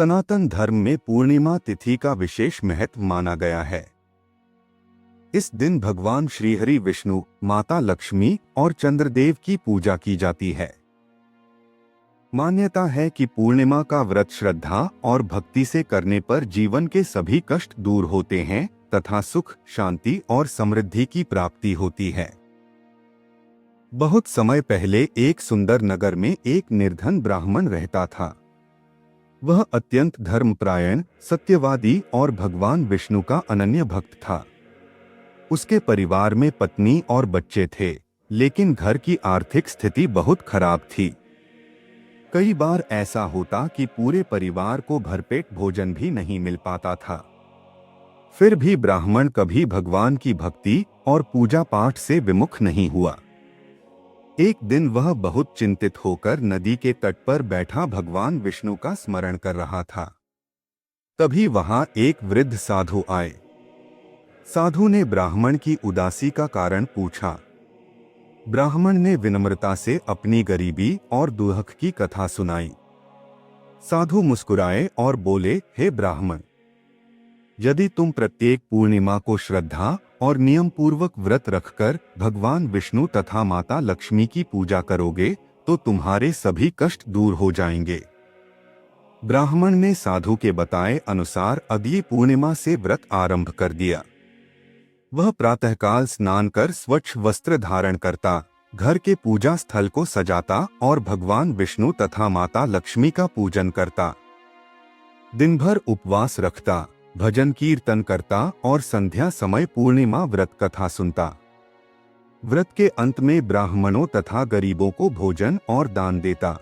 सनातन धर्म में पूर्णिमा तिथि का विशेष महत्व माना गया है। इस दिन भगवान श्रीहरि विष्णु, माता लक्ष्मी और चंद्रदेव की पूजा की जाती है। मान्यता है कि पूर्णिमा का व्रत श्रद्धा और भक्ति से करने पर जीवन के सभी कष्ट दूर होते हैं तथा सुख, शांति और समृद्धि की प्राप्ति होती है। बहुत समय पहले एक सुंदर नगर में एक निर्धन ब्राह्मण रहता था। वह अत्यंत धर्मपरायण, सत्यवादी और भगवान विष्णु का अनन्य भक्त था। उसके परिवार में पत्नी और बच्चे थे, लेकिन घर की आर्थिक स्थिति बहुत खराब थी। कई बार ऐसा होता कि पूरे परिवार को भरपेट भोजन भी नहीं मिल पाता था। फिर भी ब्राह्मण कभी भगवान की भक्ति और पूजा पाठ से विमुख नहीं हुआ। एक दिन वह बहुत चिंतित होकर नदी के तट पर बैठा भगवान विष्णु का स्मरण कर रहा था। तभी वहां एक वृद्ध साधु आए। साधु ने ब्राह्मण की उदासी का कारण पूछा। ब्राह्मण ने विनम्रता से अपनी गरीबी और दुख की कथा सुनाई। साधु मुस्कुराए और बोले, हे ब्राह्मण, यदि तुम प्रत्येक पूर्णिमा को श्रद्धा और नियम पूर्वक व्रत रखकर भगवान विष्णु तथा माता लक्ष्मी की पूजा करोगे तो तुम्हारे सभी कष्ट दूर हो जाएंगे। ब्राह्मण ने साधु के बताए अनुसार अगली पूर्णिमा से व्रत आरंभ कर दिया। वह प्रातःकाल स्नान कर स्वच्छ वस्त्र धारण करता, घर के पूजा स्थल को सजाता और भगवान विष्णु तथा माता लक्ष्मी का पूजन करता। दिन भर उपवास रखता, भजन कीर्तन करता और संध्या समय पूर्णिमा व्रत कथा सुनता। व्रत के अंत में ब्राह्मणों तथा गरीबों को भोजन और दान देता।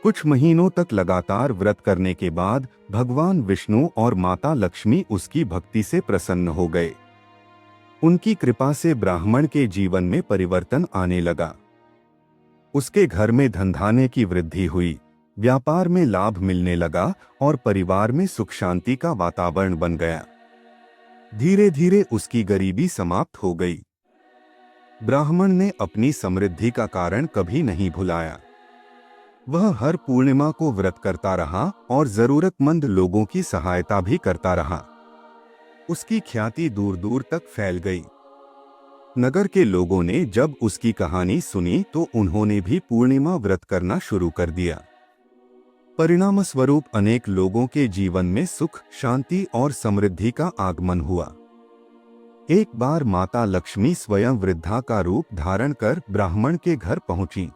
कुछ महीनों तक लगातार व्रत करने के बाद भगवान विष्णु और माता लक्ष्मी उसकी भक्ति से प्रसन्न हो गए। उनकी कृपा से ब्राह्मण के जीवन में परिवर्तन आने लगा। उसके घर में धन-धान्य की वृद्धि हुई, व्यापार में लाभ मिलने लगा और परिवार में सुख शांति का वातावरण बन गया। धीरे धीरे उसकी गरीबी समाप्त हो गई। ब्राह्मण ने अपनी समृद्धि का कारण कभी नहीं भुलाया। वह हर पूर्णिमा को व्रत करता रहा और जरूरतमंद लोगों की सहायता भी करता रहा। उसकी ख्याति दूर दूर तक फैल गई। नगर के लोगों ने जब उसकी कहानी सुनी तो उन्होंने भी पूर्णिमा व्रत करना शुरू कर दिया। परिणाम स्वरूप अनेक लोगों के जीवन में सुख, शांति और समृद्धि का आगमन हुआ। एक बार माता लक्ष्मी स्वयं वृद्धा का रूप धारण कर ब्राह्मण के घर पहुंची।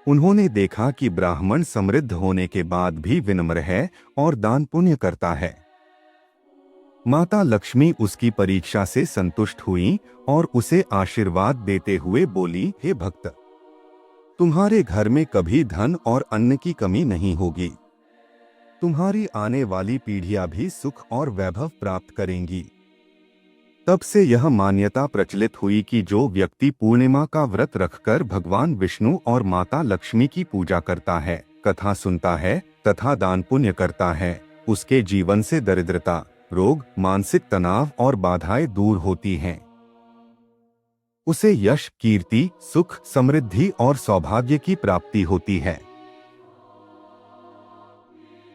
उन्होंने देखा कि ब्राह्मण समृद्ध होने के बाद भी विनम्र है और दान पुण्य करता है। माता लक्ष्मी उसकी परीक्षा से संतुष्ट हुई और उसे आशीर्वाद देते हुए बोली, हे भक्त, तुम्हारे घर में कभी धन और अन्न की कमी नहीं होगी। तुम्हारी आने वाली पीढ़ियां भी सुख और वैभव प्राप्त करेंगी। तब से यह मान्यता प्रचलित हुई कि जो व्यक्ति पूर्णिमा का व्रत रखकर भगवान विष्णु और माता लक्ष्मी की पूजा करता है, कथा सुनता है तथा दान पुण्य करता है, उसके जीवन से दरिद्रता, रोग, मानसिक तनाव और बाधाएं दूर होती हैं। उसे यश, कीर्ति, सुख, समृद्धि और सौभाग्य की प्राप्ति होती है।